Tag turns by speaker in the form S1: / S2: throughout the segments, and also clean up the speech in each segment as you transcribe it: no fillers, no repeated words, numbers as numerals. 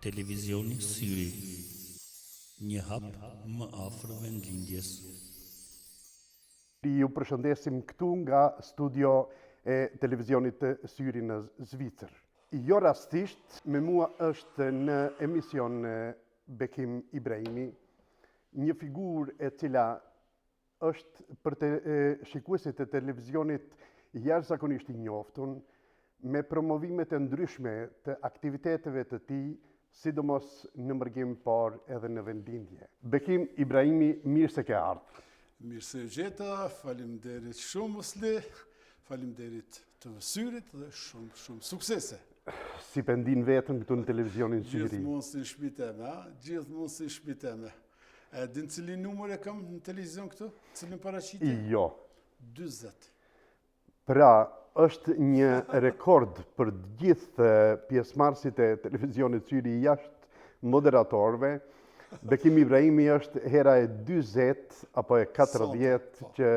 S1: Televizioni Syri, një hap më afër vendlindjes.
S2: Ju përshëndesim këtu nga studio e televizionit Syri në Zvicër. Jo rastisht, me mua është në emision Bekim Ibrahimi, një figurë e cila është për shikuesit e televizionit jashtëzakonisht i njoftun, me promovimet e ndryshme të aktiviteteve të tij, sidomos në mërgim, por edhe në vendlindje. Bekim Ibrahimi, mirë se ke ardhur.
S3: Mirë se u gjeta, faleminderit shumë Musli, faleminderit të Syrit dhe shumë suksese.
S2: Si pendin vetën këtu në televizionin Syri?
S3: Gjithmonë si në shtëpi teme, gjithmonë si në shtëpi teme. E din cilin numër e kam në televizion këtu? Cilin paraqitje?
S2: Jo.
S3: 40.
S2: Pra, është një rekord për gjithë pjesëmarrësit e televizionit Syri jashtë moderatorëve. Bekim Ibrahimi është hera e 40 apo e 40 që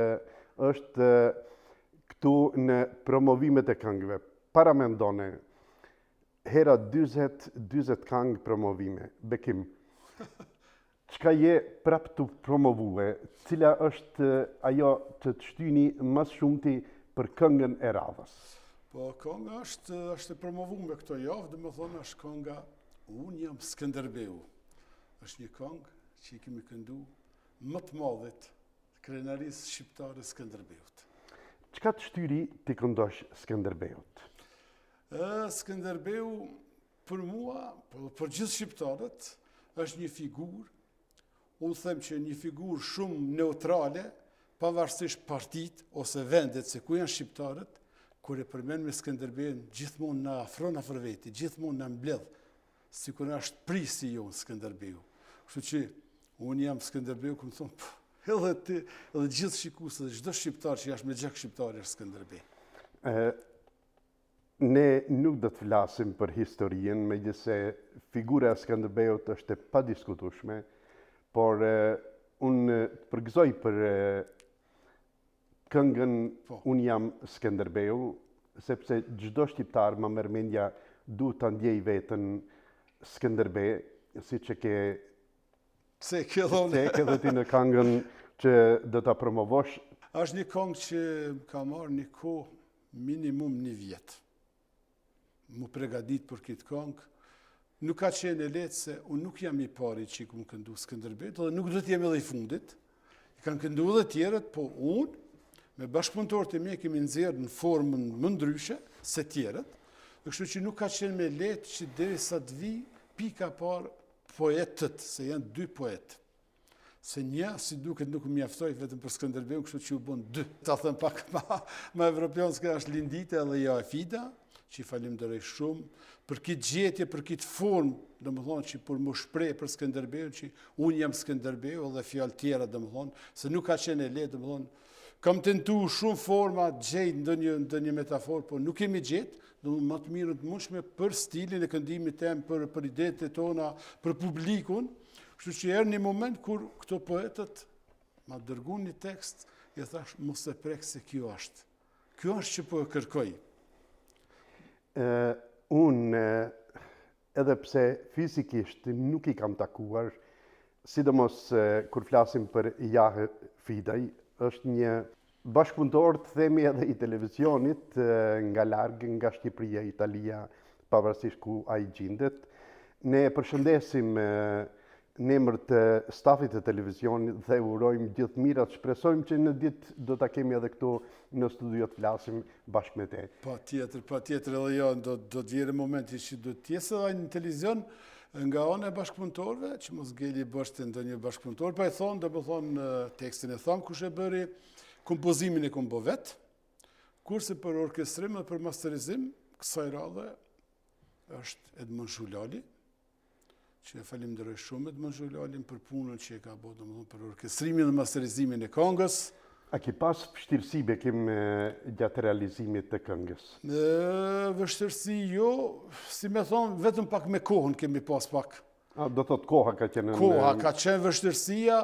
S2: është këtu në promovimet e këngëve. Para mendone, hera 40 këngë promovime. Bekim, çka je prap të promovue? Cila është ajo që të shtyni më shumti për këngën e radhës?
S3: Po, kënga është promovuar këto javë, domethënë është kënga Unë jam Skënderbeu. Është një këngë që i kemi këndu më të madhit krenarisë shqiptare Skënderbeut.
S2: Çka të shtyri ti këndosh Skënderbeut?
S3: Skënderbeu për mua, për gjithë shqiptarët, është një figurë, unë them që një figurë shumë neutrale, pavarësisht partit ose vendet se ku janë shqiptarët, kur e përmend me Skënderbeun, gjithmonë na afron afër veti, gjithmonë na mbledh, sikur është prisi jonë Skënderbeu. Kështu që unë jam Skënderbeu, ku më thonë, edhe ti, edhe gjithë shikuesët, edhe çdo shqiptar që jashtë me gjak shqiptar është Skënderbeu.
S2: Ne nuk do të flasim për historinë, megjithëse figura e Skënderbeut është e padiskutueshme, por unë përgëzoj për këngën Unë jam Skënderbeu, sepse çdo shqiptar më merr mendja duhet ta ndjej veten Skënderbe, siç e ke
S3: Se ke
S2: dhe ti në këngën që do ta promovosh.
S3: Është një këngë që më ka marrë një kohë minimum 1 vjet. Mu përgatit për këtë këngë. Nuk ka qenë e lehtë se unë nuk jam i pari që i kam këndu Skënderbeut, dhe nuk do të jem edhe i fundit. I kanë këndu edhe tjerët, po unë me bashkëpunëtorët e mi kemi nxjerrë në formën më ndryshe se tjerët. Kështu që nuk ka qenë me lehtë që derisa të vi pika parë poetët, se janë 2 poetë. Se një, si duket, nuk më mjaftoi vetëm për Skënderbeun, kështu që u bën 2. Ta them pak më evropianske, është Lindita dhe Joafida, që i falenderoj shumë për këtë gjetje, për këtë formë, domethënë që për më shpreh për Skënderbeun, që unë jam Skënderbeu dhe fjalë tjera, domethënë, se nuk ka qenë e lehtë, domethënë, kam tentuar shumë forma gjej ndonjë metaforë, por nuk kemi gjetë, më të mirë të mundshme për stilin e këndimit tem, për idetë tona, për publikun. Kështu që erë një moment kur këto poetët ma dërguan një tekst, e thash mos e prek se kjo është. Kjo është që po e kërkoj.
S2: Unë, edhe pse fizikisht nuk i kam takuar, sidomos kur flasim për Jahe Fidaj, është një bashkëpunëtor, të themi edhe i televizionit, nga larg, nga Shqipëria, Italia, pavarësisht ku ai gjendet. Ne përshëndesim në emër të stafit të televizionit dhe urojmë gjithë mirat. Shpresojmë që në ditë do ta kemi edhe këtu në studio të flasim bashkë me te.
S3: Patjetër edhe jo, do të vjerë momenti që do të jesë edhe në televizion nga ana e bashkëpunëtorëve, që mos geli bështë ndonjë bashkëpunëtor, pa e thonë, do të thonë tekstin e thonë kush e bëri, kompozimin e kombo vetë, kurse për orkestrim dhe për masterizim, kësaj radhe është Edmond Zhulali, që e falenderoj shumë Edmond Zhulalin për punën që e ka bërë domethënë për orkestrimin dhe masterizimin e këngës.
S2: A ki pas vështirësi Bekim gjatë realizimit të këngës?
S3: Vështirësi jo, si me thonë, vetëm pak me kohën kemi pas pak.
S2: Do thot koha ka qenë...
S3: Koha ka qenë vështirësia,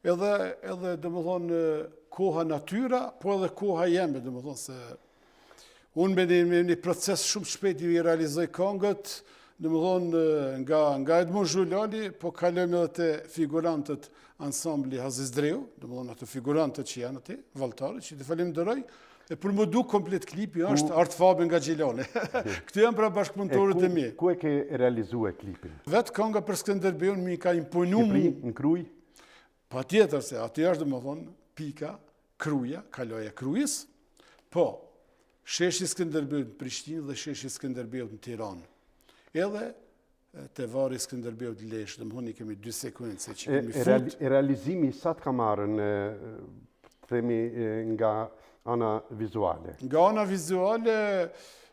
S3: edhe domethënë koha natyra, po edhe koha jeme, domethënë se unë me një proces shumë shpejt i realizoj këngët, domethënë nga Edmund Zhulali, po kalojmë edhe te figurantët ansambli Aziz Dreu, domethënë ato figurantët që janë aty, valltarët, që të falenderoj. E për më duk komplet klipi është Art Fabe nga Gjilani. Këtu janë pra bashkëpunëtorët e mi.
S2: Ku e ke realizue klipin?
S3: Vetë kënga për Skënderbeun mi ka imponu mu.
S2: Në Kruj?
S3: Pa tjetër se aty është domethënë pika, Kruja, kaloja Krujës, po sheshi Skënderbeut në Prishtinë dhe sheshi Skënderbeut në Tiranë. Edhe te vari Skënderbeut Lezhë, domethënë kemi 2 sekuence që kemi fut.
S2: Realizimi sa të ka marrën, themi nga ana vizuale?
S3: Nga ana vizuale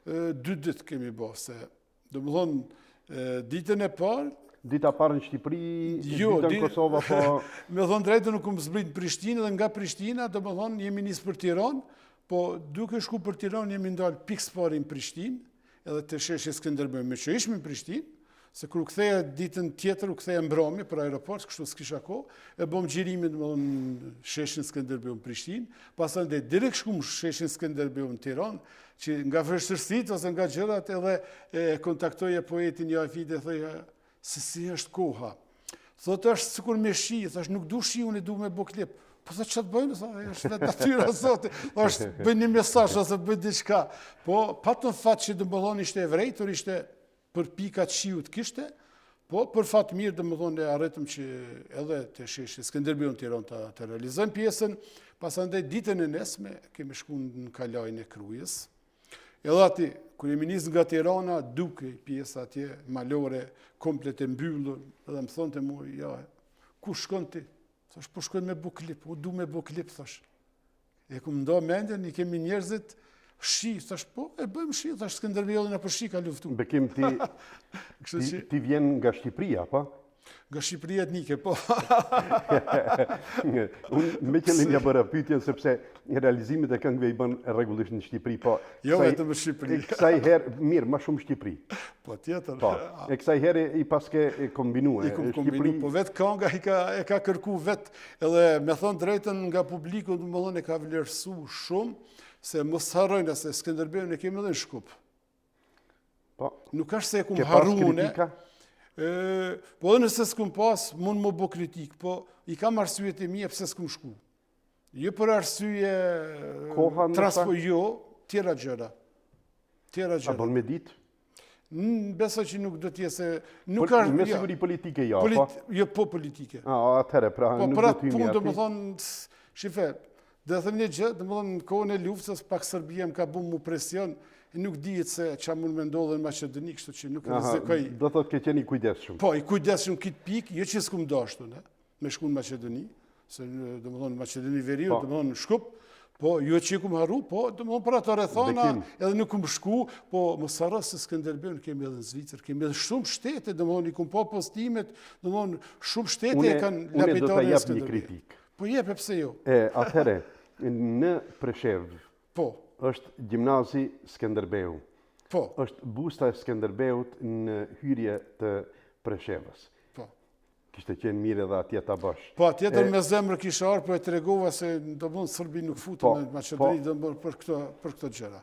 S3: 2 ditë kemi bërë, se domethënë ditën e parë.
S2: Dita parë në Shqipëri, dita në Kosova, po...
S3: Me thonë drejtë nuk më zbrit në Prishtinë dhe nga Prishtina, domethënë jemi nisë për Tiranë, po duke shku për Tiranë jemi ndalë pikës pari në Prishtinë, edhe të sheshi Skënderbeut, me që ishme në Prishtinë, se kur u ktheja ditën tjetër, u ktheja mbrëmje për aeroport, kështu s'kisha kohë, e bëm xhirimin domethënë sheshin Skënderbeut në Prishtinë, pastaj direkt shkum sheshin Skënderbeut në Tiranë, që nga vështirësitë ose nga gjërat edhe e kontaktoja poetin Jafi dhe thoja se si është koha. Thotë është sikur me shi, thash nuk du shi, unë du me bë klip. Po thë ç'të bëjnë, është vetë natyra zoti, është bëjnë një mesazh ose bëjnë diçka. Po patën fat që domethënë ishte e vërejtur, ishte për pikat shiut kishte, po për fat mirë domethënë e arritëm që edhe te sheshi Skënderbeut në Tiranë ta realizojmë pjesën, pasandej ditën e nesme kemi shkuar në kalajin e Krujës. Edhe aty, kur jemi nisë nga Tirana, duke pjesa atje, malore, komplet e mbyllur, edhe më thonë të mu, ja, ku shkon ti? Thash, po shkon me bu klip, u du me bu klip, thash. E ku më ndo mendjen, i kemi njerëzit, shi, thash, po, e bëjmë shi, thash, Skënderbeut në për shi ka luftu.
S2: Bekim, ti vjen nga Shqipëria, pa?
S3: Nga Shqipëria etnike, po.
S2: Unë me qëllim ja bëra pyetjen sepse realizimit e këngëve i bën rregullisht në Shqipëri, po...
S3: Jo vetëm në Shqipëri.
S2: Kësaj herë, mirë, më shumë Shqipëri.
S3: Po, tjetër.
S2: Po, e kësaj herë i paske kombinue.
S3: I kom kombinu, po vetë kënga e ka kërku vetë, edhe me thonë drejtën nga publiku, më thonë e ka vlerësu shumë, se mos harrojnë se Skënderbeun e kemi edhe në Shkup.
S2: Po.
S3: Nuk është se e kum harrune. Po dhe nëse s'kum pas, mund më bo kritik, po i kam arsyet e mija pëse s'kum shku. Jo për arsye jo, tjera gjëra.
S2: A bon me ditë?
S3: Besa që nuk do t'je se...
S2: Me siguri politike jo, po?
S3: Jo, po politike.
S2: Atëre, pra nuk do t'y
S3: punë, do më thonë, shife, dhe thëmë një gjë, do më thonë, në kohën e luftës, pak Serbia më ka bu mu presion, nuk dihet se qa mund me ndodhe në Maqedoni, kështu që nuk rrezikoj.
S2: Do thot ke qenë i kujdesshëm.
S3: Po, i kujdesshëm këtë pikë, jo që s'kum dashtu, me shku në Maqedoni, se do më thonë Maqedoni Veriut, do më thonë në Shkup, po, jo që i kum harru, po, do më thonë për ato rethana, edhe nuk kum shku, po, mos harro se Skënderbeun kemi edhe në Zvicër, kemi edhe shumë shtete, do më thonë, i kum po postimet, do më thonë, shumë shtete e kanë lapitorin e Skënderbeut. Po, jepe pse jo.
S2: Atëre, në Preshevë,
S3: po,
S2: është gjimnazi Skënderbeut.
S3: Po.
S2: është busta e Skënderbeut në hyrje të Preshevës.
S3: Po.
S2: Kishte qenë mirë edhe atje ta bësh.
S3: Po, atjetër me zemrë kisha arë, po e të regova se do mënë Sërbi nuk futën në Maqedoni do mënë për këto gjëra.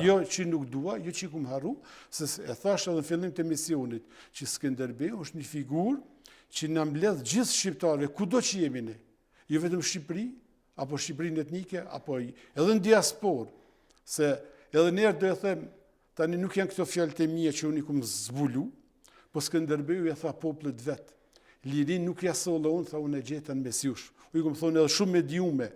S3: Jo që nuk dua, jo që kum harru, se e thash edhe në fillim të misionit, që Skënderbeut është një figurë që në mbledh gjithë shqiptarëve, kudo që jemi ne, jo vetëm Shqipëri, apo Shqipërinë etnike, apo edhe në diasporë, se edhe njerë do e them, tani nuk janë këto fjallët e mija që unë i kumë zbulu, po Skënderbeut e tha poplet vetë. Lirin nuk jasolle unë, tha unë e gjetën mes jush. U i kumë thonë edhe shumë mediume.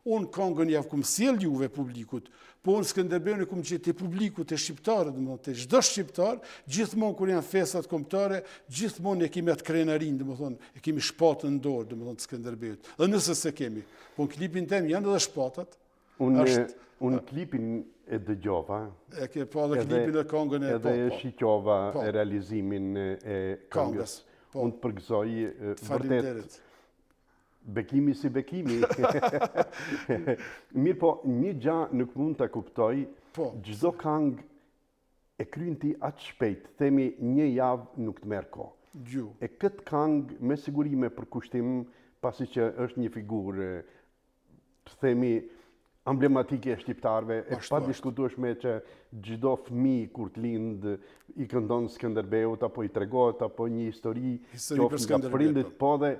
S3: Unë këngën javë kumë sjell juve publikut, po unë Skënderbeun e kumë gjetë të publikut e shqiptarët, të çdo shqiptar, gjithmonë kur janë festat kombëtare, gjithmonë e kemi atë krenarin, e kemi shpatën në dorë, të Skënderbeut. Dhe nëse se kemi, po në klipin tem janë edhe shpatat.
S2: Unë klipin e dëgjova.
S3: E ke pa dhe klipin e këngën e
S2: edhe e shiqova realizimin e këngës. Unë të përgëzoj vërtet bekimi si bekimi. Mirë po, një gja nuk mund të kuptoj, gjdo këngë e kryin ti atë shpejt, themi një javë nuk të merë ko. E këtë këngë me sigurime për kushtim, pasi që është një figurë, të themi, emblematike e shqiptarëve, e
S3: Ashtu
S2: pa
S3: është.
S2: diskutueshme që çdo fëmijë kur të lind i këndon Skënderbeut apo i tregohet apo një histori
S3: Histori për
S2: qoftë nga
S3: Skënderbeut,
S2: prindit, po dhe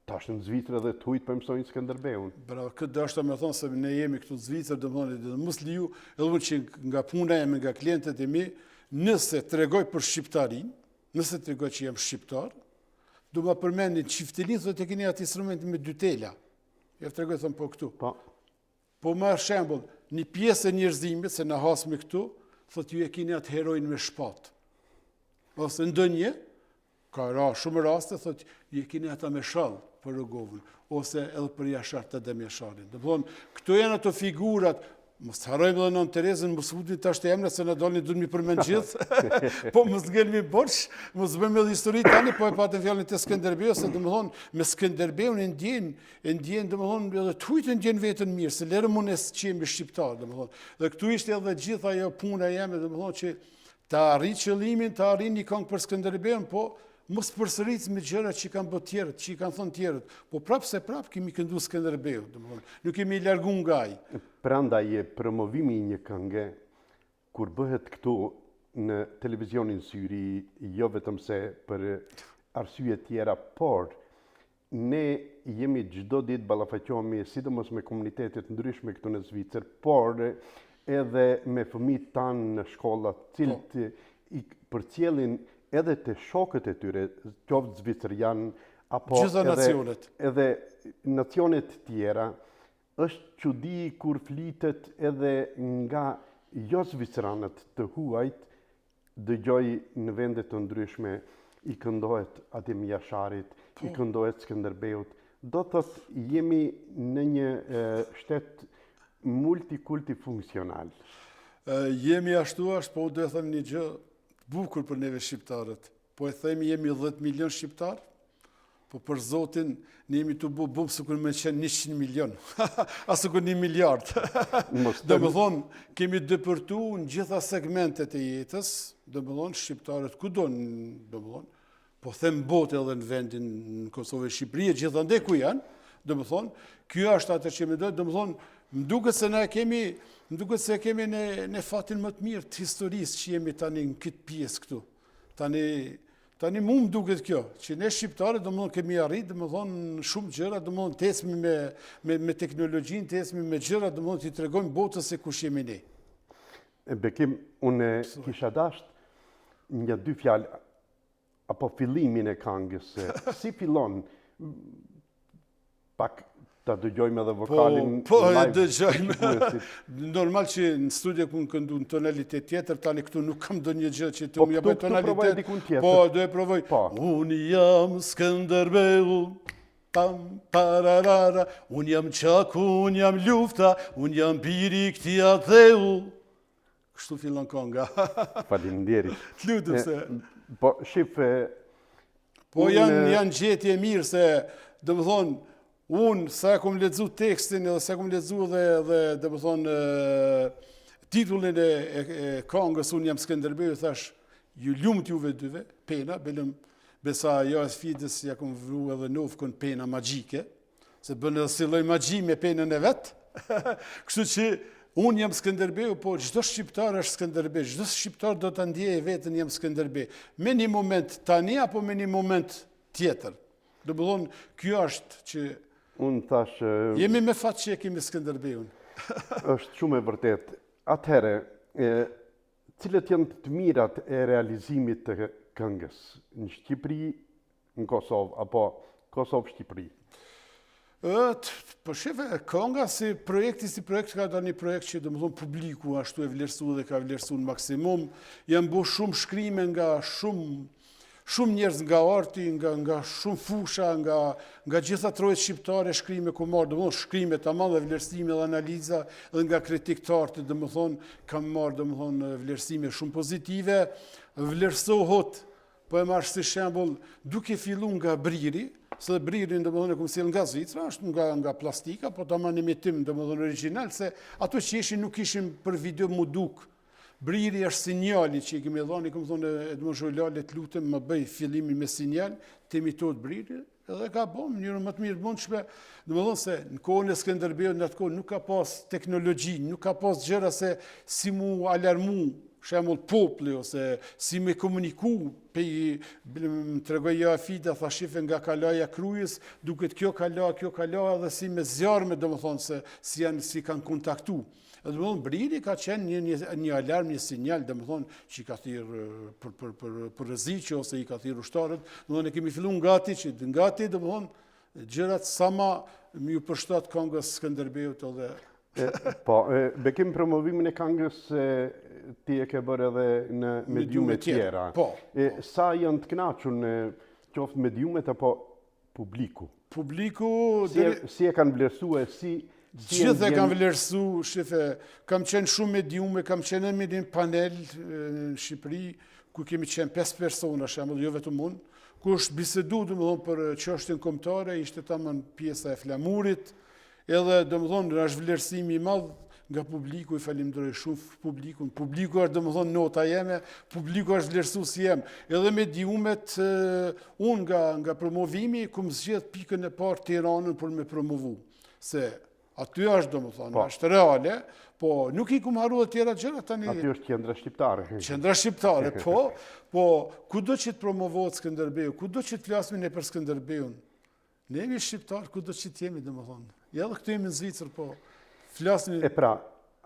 S2: tash në Zvicër edhe të hujt po mësojnë Skënderbeun.
S3: Bravo, këtë dashta me thonë se ne jemi këtu në Zvicër, domethënë dhe mos liju, edhe unë që nga puna ime, nga klientët e mi, nëse tregoj për shqiptarin, nëse tregoj që jam shqiptar, do ma përmendin çiftelin, thotë e keni atë instrument me dy tela. Ja tregoj thon po këtu.
S2: Po,
S3: Po marr shembull, një pjesë e njerëzimit se na hasmi këtu, thotë ju e keni atë heroin me shpatë. Ose ndonjë ka shumë raste thotë ju e keni ata me shall për rrogovën ose edhe për jashar të demjesharin. Do të thonë, këto janë ato figurat. Mos harrojmë edhe nën Terezën, mos fudi tash të emra se na dalin duhet mi përmend gjithë. Po mos ngelmi borx, mos bëjmë edhe histori tani, po e patëm fjalën te Skënderbeu, se domethënë me Skënderbeun e ndjen domethënë edhe tujt e ndjen veten mirë, se lërë mund es qemi shqiptar domethënë. Dhe këtu ishte edhe gjithë ajo puna jeme domethënë që ta arrit qëllimin, ta arrin një këngë për Skënderbeun, po mos përsërit me gjëra që kanë bërë tjerët, që i kanë thënë tjerët, po prapë kemi këndu Skënderbeu, domethënë, nuk kemi largu nga ai.
S2: prandaj promovimi i një këngë kur bëhet këtu në televizionin syri, jo vetëm se për arsye tjera, por ne jemi çdo ditë ballafaqohemi sidomos me komunitetet ndryshme këtu në Zvicër, por edhe me fëmijët tanë në shkolla, cilët i përcjellin edhe të shokët e tyre, qoftë zvicerian apo
S3: Gjitha nacionet.
S2: edhe nacionet tjera, është çudi kur flitet edhe nga jo zviceranët të huajt, dëgjoj në vende të ndryshme i këndohet Adem Jasharit, i këndohet Skënderbeut. Do thotë jemi në një shtet multikulti funksional.
S3: Jemi ashtu është, po do të them një gjë bukur për neve shqiptarët. Po e themi jemi 10 milion shqiptar, po për Zotin ne jemi të bumë sikur me qenë 100 milion, as sikur 1 miliard. Domethënë kemi dëpërtu në gjitha segmentet e jetës, domethënë shqiptarët kudo, domethënë, po them botë edhe në vendin në Kosovë e Shqipëri, gjithandaj ku janë, domethënë, kjo është atë që më duhet, domethënë, më duket se kemi në fatin më të mirë të historisë që jemi tani në këtë pjesë këtu. Tani mu më duket kjo, që ne shqiptarët domethënë kemi arrit domethënë shumë gjëra, domethënë të ecmi me teknologjinë, të ecmi me gjëra, domethënë t'i tregojmë botës se kush jemi ne.
S2: Bekim, unë kisha dasht një dy fjalë apo fillimin e këngës, si fillon, pak ta dëgjojmë edhe vokalin
S3: Po, e
S2: live.
S3: dëgjojmë. Normal që në studio ku në këndu në tonalitet tjetër, tani këtu nuk kam do një gjë që të më jaboj
S2: këtu provoj dikun tjetër.
S3: Po, do e provoj.
S2: Po.
S3: Unë jam Skënderbeu, pam, pararara, unë jam qaku, unë jam lufta, unë jam biri këti atheu. Kështu fillon kënga.
S2: Faleminderit.
S3: Të lutem se.
S2: Po, shif,
S3: Po janë gjetje mirë se, domethënë, unë sa kom lexu tekstin edhe sa kom lexu dhe domethënë titullin e këngës unë jam Skënderbeu, thash ju lumt juve dyve, pena, besa jo e sfidës ja kom vru edhe novkën pena magjike, se bën edhe si lloj magji me penën e vet. Kështu që unë jam Skënderbeu, po çdo shqiptar është Skënderbeu, çdo shqiptar do ta ndjejë veten jam Skënderbeu. Me një moment tani apo me një moment tjetër. Domethënë, kjo është që
S2: unë thash,
S3: jemi me fat që e kemi Skënderbeun.
S2: është shumë e vërtet. Atëherë, cilët janë të mirat e realizimit të këngës në Shqipëri, në Kosovë, apo Kosovë-Shqipëri?
S3: Po shefe, kënga si projekt ka da një projekt që domethënë publiku ashtu e vlerësu dhe ka vlerësu në maksimum. Janë bo shumë shkrime nga shumë njerëz nga arti, nga shumë fusha, nga gjitha trojët shqiptare shkrime ku marrë, domethënë shkrime tamam dhe vlerësime dhe analiza dhe nga kritiktarët, domethënë kam marrë domethënë vlerësime shumë pozitive, vlerësohet, po e marrë si shembull, duke fillu nga briri, se bririn domethënë e kumësil nga Zvicra, është nga plastika, po tamam imitim domethënë original, se ato që ishin nuk ishin për video mu duk. Briri është sinjali që i kemi dhënë, i kam thonë Edmond Zholale, të lutem më bëj fillimin me sinjal, të imitohet briri, edhe ka bo në mënyrë më të mirë mundshme, domethënë se në kohën e Skënderbeut në atë kohë nuk ka pas teknologji, nuk ka pas gjëra se si mu alarmu, shembull populli ose si me komuniku, më tregoj Afida tha shife nga kalaja krujës, duket kjo kala edhe si me zjarme domethënë se si kanë kontaktu. Domethënë briri ka qenë një alarm, një sinjal, domethënë që i ka thirrë për rreziqe ose i ka thirrë ushtarët, domethënë ne kemi filluar ngati domethënë gjërat sa më ju përshtat këngës Skënderbeut edhe
S2: po, bekim promovimin e këngës ti e ke bërë edhe në mediume tjera.
S3: Po.
S2: Sa janë të kënaqur në qoftë mediumet apo publiku?
S3: Publiku
S2: Si e kanë vlerësuar,
S3: gjithë e kam vlerësu, shife, kam qenë shumë mediume, kam qenë me një panel në Shqipëri, ku kemi qenë 5 persona, shembull, jo vetëm unë, ku është bisedu, domethënë, për çështjen kombëtare, ishte tamam pjesa e flamurit, edhe domethënë është vlerësimi i madh nga publiku, i falenderoj shumë publikun. Publiku është domethënë nota jeme, publiku është vlerësuesi jem. Edhe mediumet, unë nga promovimi, ku më zgjedh pikën e parë Tiranën për me promovu. Se aty është domethënë, është reale, po nuk i kum harru të tjera gjëra tani.
S2: Aty është qendra shqiptare.
S3: Qendra shqiptare, po kudo që të promovohet Skënderbeu, kudo që të flasim ne për Skënderbeun, ne jemi shqiptar, kudo që të jemi domethënë. Ja edhe këtu jemi në Zvicër, po flasim.
S2: E pra,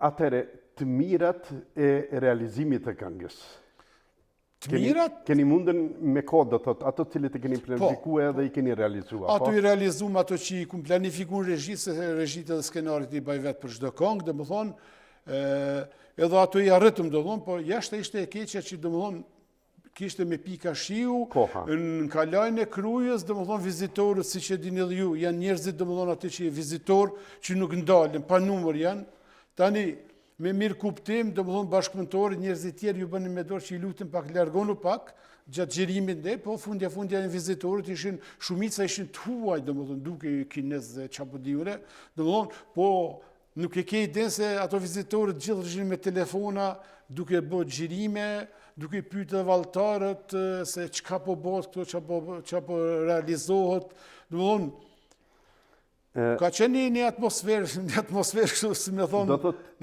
S2: atëre të mirat e realizimit të këngës.
S3: Të mirat?
S2: Keni mundën me kodë, ato cilët e keni planifikuar edhe i keni realizuar.
S3: Ato i realizuam ato që i kum planifikuar regji, se regjit edhe skenarit i baj vetë për çdo këngë, domethënë, edhe ato i arritëm domethënë, po jashtë ishte e keqja që domethënë kishte me pika shiu, në kalajnë e krujës, domethënë vizitorët, siç e dini edhe ju, janë njerëzit domethënë aty që vizitor që nuk ndalen, pa numër janë. Tani me mirë kuptim, domethënë bashkëpunëtorët, njerëzit tjerë ju bënin me dorë që i lutem pak largonu pak gjatë xhirimit dhe, po fundja janë vizitorët ishin shumica ishin të huaj, domethënë duke kinez dhe çapodiure, domethënë, po nuk e ke idenë se ato vizitorët gjithë ishin me telefona, duke bërë xhirime, duke pyetur vallëtarët se çka po bëhet këtu, çka po realizohet, domethënë ka qenë një atmosferë kështu, si me thonë,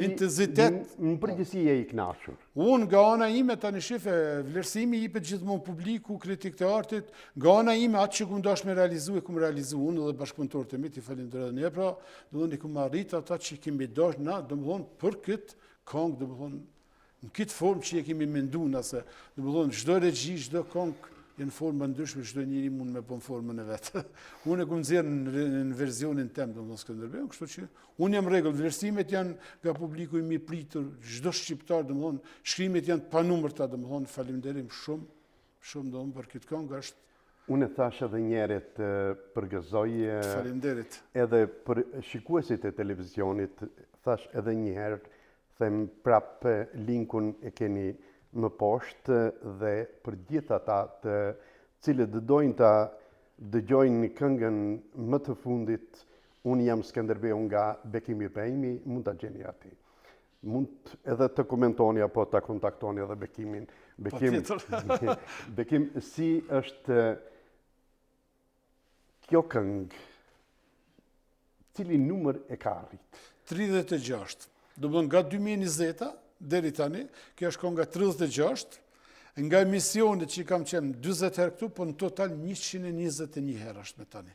S3: intensitet.
S2: Në përgjithësi je i kënaqur.
S3: Unë nga ana ime tani shife, vlerësimi jepet gjithmonë publiku, kritik të artit, nga ana ime atë që kum dash me realizu e kum realizu unë dhe bashkëpunëtorët e mi, ti falenderoj edhe ne, pra, domethënë i kum arrit ata që kemi dash na, domethënë për këtë këngë, domethënë në këtë formë që e kemi menduar na se, domethënë çdo regji, çdo këngë në formë ndryshme, çdo njeri mund me bën formën e vet. Unë e kum nxjerr në versionin tem, domethënë Skënderbeu, kështu që unë jam rregull, vlerësimet janë nga publiku i mirëpritur, çdo shqiptar, domethënë shkrimet janë të panumërta, domethënë faleminderim shumë domethënë për këtë këngë është.
S2: Unë thash edhe një herë të përgëzoj
S3: Faleminderit.
S2: Edhe për shikuesit e televizionit, thash edhe një herë, them prapë linkun e keni më poshtë dhe për gjithë ata të cilët dojnë ta dëgjojnë këngën më të fundit, unë jam Skënderbeu nga Bekim Ibrahimi, mund ta gjeni aty. Mund edhe të komentoni apo ta kontaktoni edhe Bekimin. Bekim, si është kjo këngë? Cili numër e ka arrit?
S3: 36. Domethënë nga 2020 deri tani, kjo është kënga 36, nga emisionet që kam qenë 40 herë këtu, po në total 121 herë është me tani.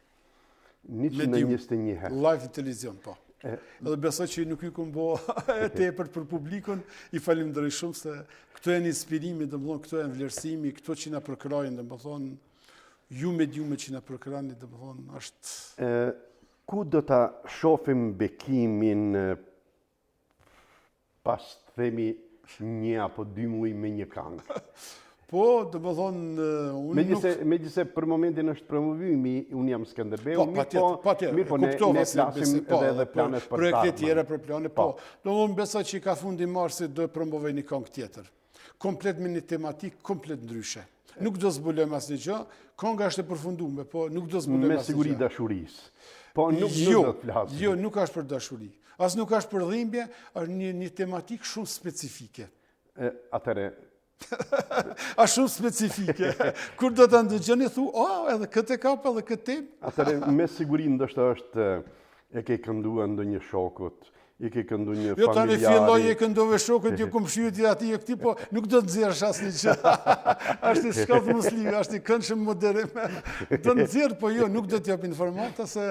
S2: 121 herë.
S3: Live në televizion, po. Edhe besoj që nuk ju kum bë tepër për publikun, i falenderoj shumë se këto janë inspirimi, domethënë këto janë vlerësimi, këto që na përkrajnë, domethënë ju mediume që na përkrajnë, domethënë është.
S2: Ku do ta shohim Bekimin pas të themi 1 apo 2 muaj me një këngë?
S3: Po, domethënë
S2: Megjithse për momentin është promovimi, unë jam Skënderbeu, mirë po ne flasim edhe planet për
S3: projekte tjera për plane, po. Domethënë besoj që ka fundi marsit do promovoj një këngë tjetër. Komplet me një tematik komplet ndryshe. Nuk do zbulojmë asnjë gjë, kënga është e përfunduar, po nuk do zbulojmë asnjë gjë.
S2: Me siguri dashurisë. Po nuk do të flasim.
S3: Jo, nuk është për dashuri. As nuk është për dhimbje, është një tematik shumë specifike.
S2: Atëre,
S3: A shumë specifike. Kur do të ndëgjoni, thu, edhe këtë e kap, edhe këtë tem.
S2: Atëre, me siguri ndoshta është e ke kënduar ndonjë shokut, i ke këndu një
S3: Jo, tani
S2: familjari.
S3: filloj e këndove shokët, ju kom shqyët i ati e këti, po nuk do të nxjerrësh asnjë që. Ashtë i shkallë muslim, ashtë i këndshëm moderim. Do të nxjerrë, po jo, nuk do t'jap informata se...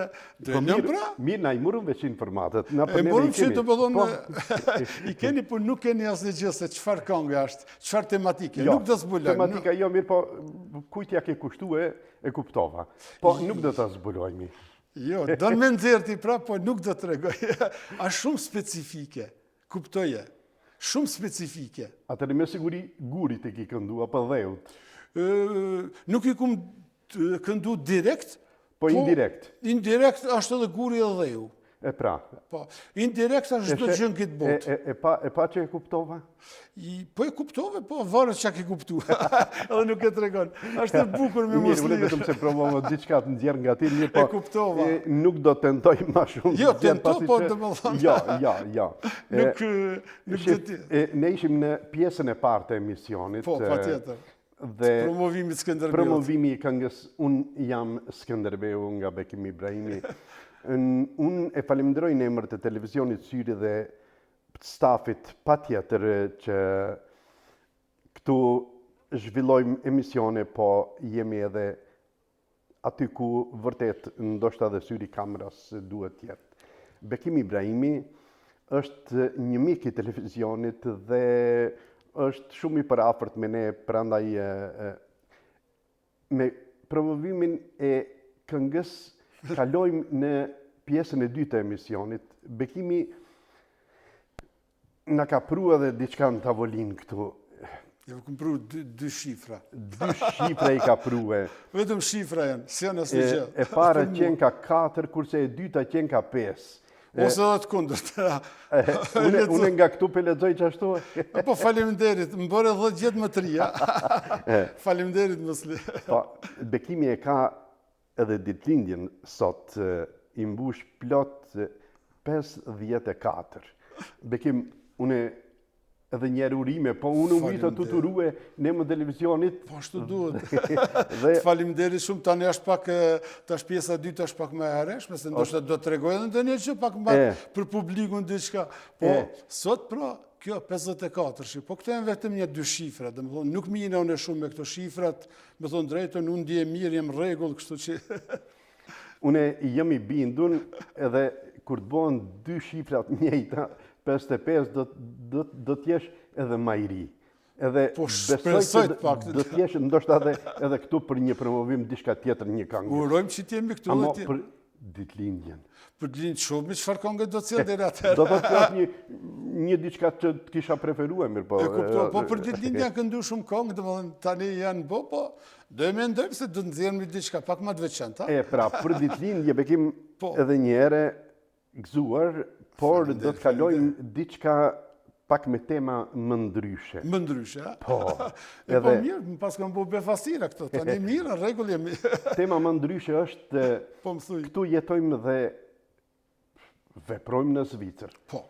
S2: Po mirë, na i murëm veç informatat.
S3: E murëm që të bëllon, i keni, po nuk keni asnjë gjë se çfarë këngë është, çfarë tematike, nuk do zbulojmë.
S2: Tematika jo, mirë, po kujt ja ke kushtu e kuptova. Po nuk do ta zbulojmë.
S3: Jo, do në me nxerë ti pra, po nuk do të regoj. A shumë specifike, kuptoje, shumë specifike.
S2: Atëri me siguri gurit e ki këndu, apo dheut?
S3: Nuk i kum këndu direkt.
S2: Po indirekt?
S3: Indirekt është edhe guri e dheu.
S2: E pra.
S3: Po, indirekt është çdo gjë në këtë botë.
S2: E pa që e kuptova?
S3: Po e kuptove, po varet çka ke kuptuar. Edhe nuk e tregon. Është e bukur me mos.
S2: Mirë, unë vetëm se provova diçka të nxjerr nga ti, mirë, po.
S3: E kuptova.
S2: Nuk do tentoj më shumë.
S3: Jo, tento, po domethënë.
S2: Jo.
S3: Nuk do të.
S2: Ne ishim në pjesën e parë të emisionit.
S3: Po, patjetër.
S2: Dhe
S3: promovimi Skënderbeut.
S2: Promovimi i këngës Unë jam Skënderbeu nga Bekim Ibrahimi. Unë e falenderoj në emër të televizionit Syri dhe stafit patjetër që këtu zhvillojmë emisione, po jemi edhe aty ku vërtet ndoshta dhe syri kameras duhet jetë. Bekim Ibrahimi është një mik i televizionit dhe është shumë i përafërt me ne, prandaj me promovimin e këngës kalojmë në pjesën e dytë të emisionit. Bekimi na ka pru edhe diçka në tavolinë këtu.
S3: Jo, kam pru dy shifra.
S2: 2 shifra i ka prue.
S3: Vetëm shifra janë, si janë asnjë gjë.
S2: E para qenë ka 4, kurse e dyta qenë ka 5.
S3: Ose edhe të kundërt.
S2: Unë nga këtu pe lexoj qashtu.
S3: Po faleminderit, më bëre 10 gjet më të rija. Faleminderit mosli.
S2: Po, Bekimi e ka edhe ditëlindjen sot, i mbush plot 54. Bekim, unë edhe njerë urime, po unë umita të turue në më televizionit.
S3: Po ashtu duhet. Faleminderit shumë, tani është pak, tash pjesa dytë është pak më e hereshme, se ndoshta do të tregoj edhe ndonjë gjë pak më për publikun diçka. Po sot pra, kjo 54, po këto janë vetëm 2 shifra, domethënë nuk më jena unë shumë me këto shifrat, me thonë drejtën, unë ndje mirë, jam rregull, kështu që
S2: Unë jam i bindun edhe kur të bëhen 2 shifrat njëjta, 55 do të jesh edhe më i ri. Edhe besoj që do të jesh ndoshta edhe këtu për një promovim diçka tjetër, një këngë.
S3: Urojmë që të jemi këtu.
S2: Amo për ditëlindjen.
S3: Për ditëlindjen shumë, çfarë këngë do të cilë deri atëherë?
S2: Do të thotë një diçka që të kisha preferuar, mirë po.
S3: E kuptoj, po për ditëlindjen janë këndu shumë këngë, domethënë tani janë po do e mendojmë se do të nxjerrim diçka pak më të veçantë.
S2: Pra, për ditëlindje Bekim edhe një herë gëzuar, por do të kalojmë diçka pak me tema më ndryshe.
S3: Më ndryshe, a?
S2: Po.
S3: Po mirë, më pas kam bu befasira këto, tani mirë, në rregull jemi.
S2: Tema më ndryshe është, këtu jetojmë dhe veprojmë në Zvicër.
S3: Po.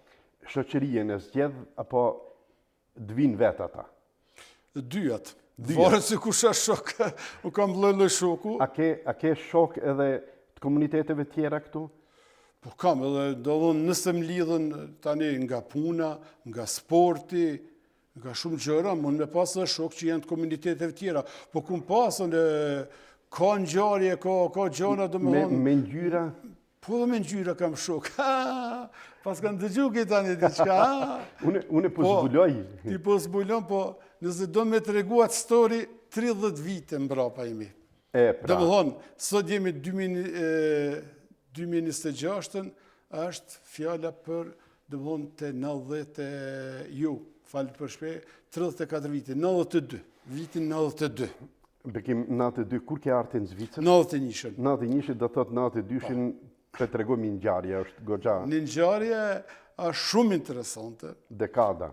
S2: Shoqëria në zgjedh, apo dvin vetë ata?
S3: Dyjat. Varet se kush është shok, u kam lloj shoku.
S2: A ke shok edhe të komuniteteve tjera këtu?
S3: Po kam edhe, do dhënë nëse më lidhën tani nga puna, nga sporti, nga shumë gjëra, mund me pas edhe shok që janë të komuniteteve tjera. Po kum pasën ka ngjarje, ka gjëra domethënë.
S2: Me ngjyra?
S3: Po dhe me ngjyra kam shok. Pas kanë dëgju këtë tani diçka.
S2: Unë po zbuloj.
S3: Ti po zbulon, po nëse do me të reguat story, 30 vite mbrapa jemi. Domethënë, sot jemi 2026, është fjala për, domethënë, të 90, ju, falë për shpe, 34 vite, 92, vitin 92.
S2: Bekim, 92, kur ke arte në Zvicër?
S3: 91.
S2: 91 do thot 92-shin, për të regojmë një ngjarje, është goxha.
S3: Një ngjarje është shumë interesante.
S2: Dekada.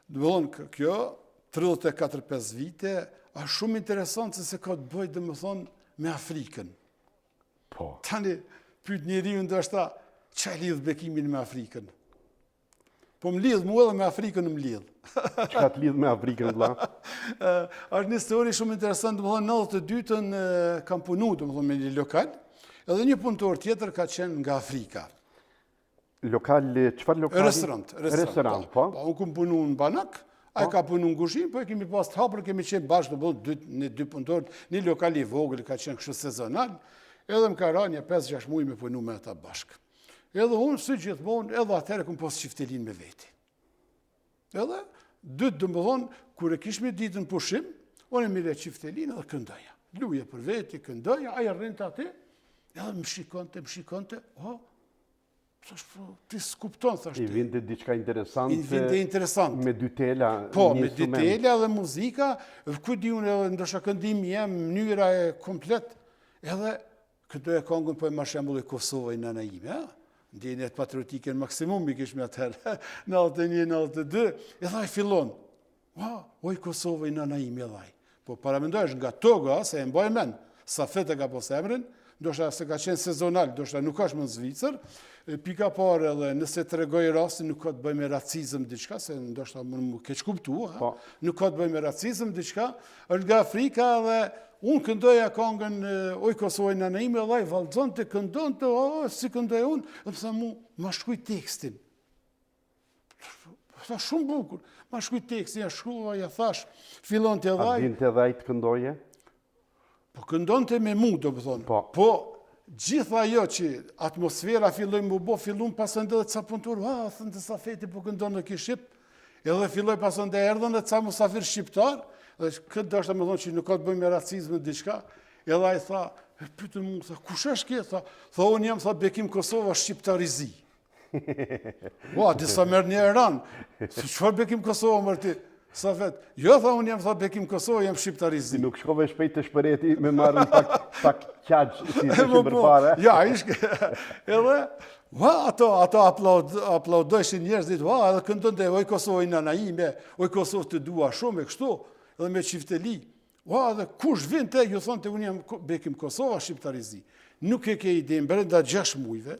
S3: Domethënë, kjo, 34-5 vite, është shumë interesante se ka të bëjë, domethënë, me Afrikën.
S2: Po.
S3: Tani, pyet njeriu ndoshta, çfarë lidh Bekimin me Afrikën? Po më lidh mua edhe me Afrikën më lidh.
S2: Çka të lidh me Afrikën, vlla?
S3: Është një histori shumë interesant, domethënë 92-ën kam punu domethënë me një lokal, edhe një punëtor tjetër ka qenë nga Afrika.
S2: Lokal, çfarë lokali?
S3: Restorant,
S2: po.
S3: Unë kam punu në banak, ai ka punu në kuzhinë, po e kemi pas të hapur, kemi qenë bashkë, në dy punëtorë, një lokal i vogël ka qenë kështu sezonal, edhe më ka rënë 5-6 muaj me punu me ata bashkë. Edhe unë, si gjithmonë, edhe atëherë kom pas çiftelin me veti. Edhe, dytë domethënë, kur e kishme ditën pushim, unë e mire çiftelin edhe këndoja. Luje për veti, këndoja, ai rrinte aty, edhe më shikonte, ti s'kupton, thashtë.
S2: I vinte diçka interesante.
S3: I vinte interesant.
S2: Me dy tela,
S3: po,
S2: një
S3: me dy
S2: instrument.
S3: tela dhe muzika, ku di unë edhe ndoshta këndimi jem, mënyra e komplet, edhe këndoja këngën po e marr shembull e Kosovës nëna ime, ha? Ndjenjat patriotike në maksimum i kishme atëherë, 91-92, edhe ai fillon. Oj Kosovë nëna ime edhe ai. Po paramendojsh nga Toga, se e mbaj mend, Safet e ka pas emrin, ndoshta se ka qenë sezonal, ndoshta nuk është më në Zvicër, pika parë edhe nëse të regoj rastin nuk ka të bëj me racizëm diçka, se ndoshta më keq kuptua, nuk ka të bëj me racizëm diçka, është nga Afrika dhe unë këndoja këngën Oj Kosovë nëna ime, dhe ai vallëzonte, këndonte, si këndoj unë, dhe pësa mu ma shkuj tekstin. Tha shumë bukur, ma shkuj tekstin, ja shkruva, ja thash, fillon të edhe ai.
S2: A dinte edhe ai të këndoje?
S3: Po këndonte me mu, do më thonë. Po, gjitha ajo që atmosfera filloj më bo, fillon pasën dhe ca punëtor, thënë të Safeti po këndon në kiship, edhe filloj pasën dhe erdhën dhe ca musafir shqiptar, dhe këtë dashta me thonë që nuk ka të bëjmë me racizmë në diçka, edhe ai tha, pyetën mu, tha, kush është kje? Tha, unë jam, tha, Bekim Kosova shqiptarizi. Disa merë një eranë, çfarë Bekim Kosova mërë ti? Safet, jo, tha, unë jam, tha, Bekim Kosova, jam shqiptarizi.
S2: Nuk shkove shpejt të shpëreti me marrën pak qaqë, si të që përpare.
S3: Ja, ishke, edhe, ato aplaudojshin njerëzit, edhe këndon dhe oj Kosovë nëna ime, oj Kosovë të dua shumë e kështu, edhe me qifteli. Dhe kush vin te, ju thonë të unë jam Bekim Kosova shqiptarizi. Nuk e ke ide, brenda 6 mujve,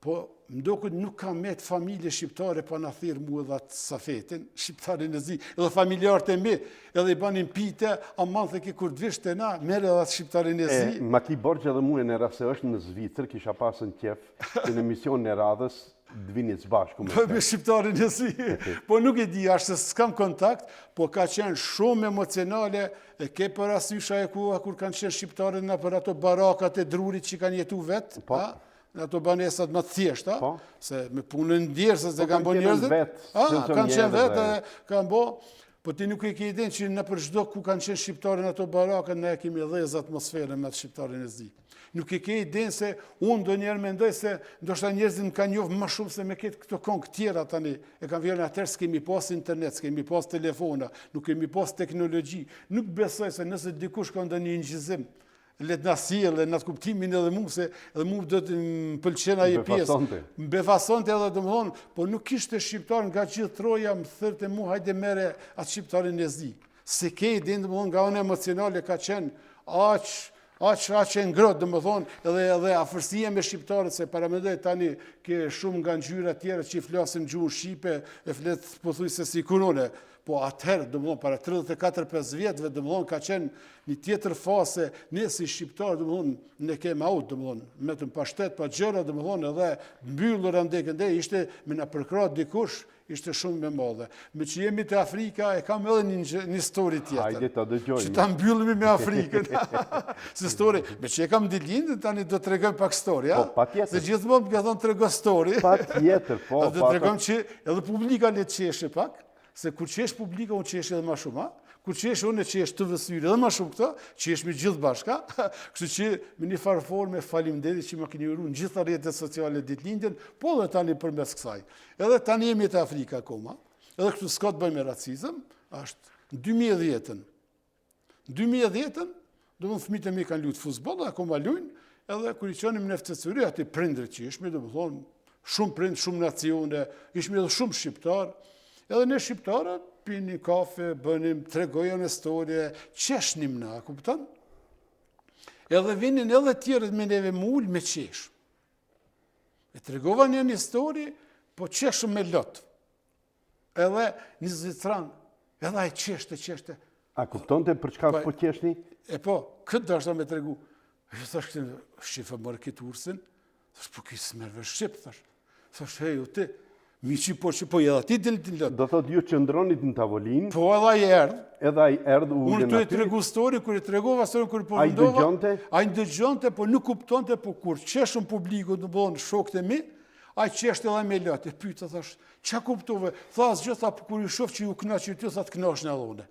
S3: po mdokët nuk ka met familje shqiptare pa në thirë mu edhe atë Safetin, shqiptarin e zi, edhe familjarët e mi, edhe i banin pite, a manë the ki kur të vishë të na, mere edhe atë shqiptarin e zi.
S2: Ma ki borgë edhe mu e në rase është në Zvicër, kisha pasën qef, që në emision në radhës, dvinit zbashku
S3: me shqiptarin e zi. Po nuk e di, ashtë se s'kam kontakt, po ka qenë shumë emocionale, e ke për asysha e kua, kur kanë qenë shqiptarin në për ato barakat e drurit që kanë jetu vetë, në ato banesat më të thjeshta, se me punën ndjerë, se kanë bo njerëzit, kanë qenë vetë, kanë bo, po ti nuk e ke iden që në për çdo ku kanë qenë shqiptarin ato barakat, ne kemi dhezë atmosferën me të shqiptarin e zi. Nuk e ke iden se unë do njerë mendoj se ndoshta njerëzit më kanë njofë më shumë se me ketë këto këngë tjera tani. E kanë vjerën atër s'kemi pas internet, s'kemi pas telefona, nuk kemi pas teknologji. Nuk besoj se nëse dikush ka ndonjë injizim, le të na sjellë, na të kuptimin edhe mu, se edhe mu do të më pëlqen ai pjesë. Më befasonte edhe domthon, po nuk kishte shqiptar nga gjithë Troja, më thërte mu hajde merre atë shqiptarin e zi. Se ke iden domthon nga ana emocionale ka qenë aq e ngrohtë, domethënë, edhe afërsia me shqiptarët, se paramendoj tani ke shumë nga ngjyra tjera që i flasin gjuhën shqipe, e flet pothuajse si kurone. Po atëherë, domethënë, para 34-5 vjetëve, domethënë, ka qenë një tjetër fase, ne si shqiptarë, domethënë, ne kemi aut, domethënë, metëm pa shtet, pa gjëra, domethënë, edhe mbyllur andekënde, ishte me na përkrah dikush, ishte shumë me madhe. Me që jemi të Afrika, e kam edhe një histori tjetër.
S2: Hajde ta dëgjojmë.
S3: Që ta mbyllemi me Afrikën. Se histori, me që e kam dilindë, tani do të tregoj pak histori,
S2: Po, patjetër.
S3: Se gjithmonë më ka thonë tregoj histori.
S2: Patjetër, po.
S3: Do të tregojmë që edhe publika le të qeshe pak, se kur qesh publika, unë qesh edhe ma shumë, kur qesh unë e qesh të vësyri edhe ma shumë këto, qesh me gjithë bashka, kështu që me një farë forme faleminderit që ma keni uru në gjitha rrjetet sociale ditëlindjen, po dhe tani përmes kësaj. Edhe tani jemi të Afrika akoma, edhe kështu s'ka të bëjmë me racizëm, është në 2010-ën. 2010-ën, do më fëmijët e mi kanë luajtur fuzboll, akoma luajnë, edhe kur i qonim në ftesëri, aty prindrit që ishmi, do më thonë, shumë prind, shumë nacione, ishmi edhe shumë shqiptar. Edhe ne shqiptarët pini kafe, bënim, tregojën historie, qeshnim na, kupton? Edhe vinin edhe tjerët me neve mull me qesh. E tregova një histori po qeshëm me lot. Edhe një zvicran, edhe ai qeshte.
S2: A kuptonte për çka po qeshni?
S3: E po, këtë dashta me tregu. E thash këtë, shifë mërë këtë ursin, thash, po këtë smerve shqip, thash, hej, o ti, mi që po edhe ti dilë lot.
S2: Do thot ju qëndronit në tavolinë.
S3: Po edhe ai erdh.
S2: Edhe ai erdh u
S3: Unë
S2: ulën
S3: të i
S2: aty.
S3: tregu story, kur i tregova story, kur i po
S2: Ai
S3: vendova.
S2: dëgjonte?
S3: Ai dëgjonte, po nuk kuptonte, po kur qeshëm publiku të bëhen shokët e mi, ai qeshte edhe me lot. E pyeta thash, ç'a kuptove? Tha asgjë, tha, po kur i shoh që ju kënaqë ty, tha të kënaqesh në allone.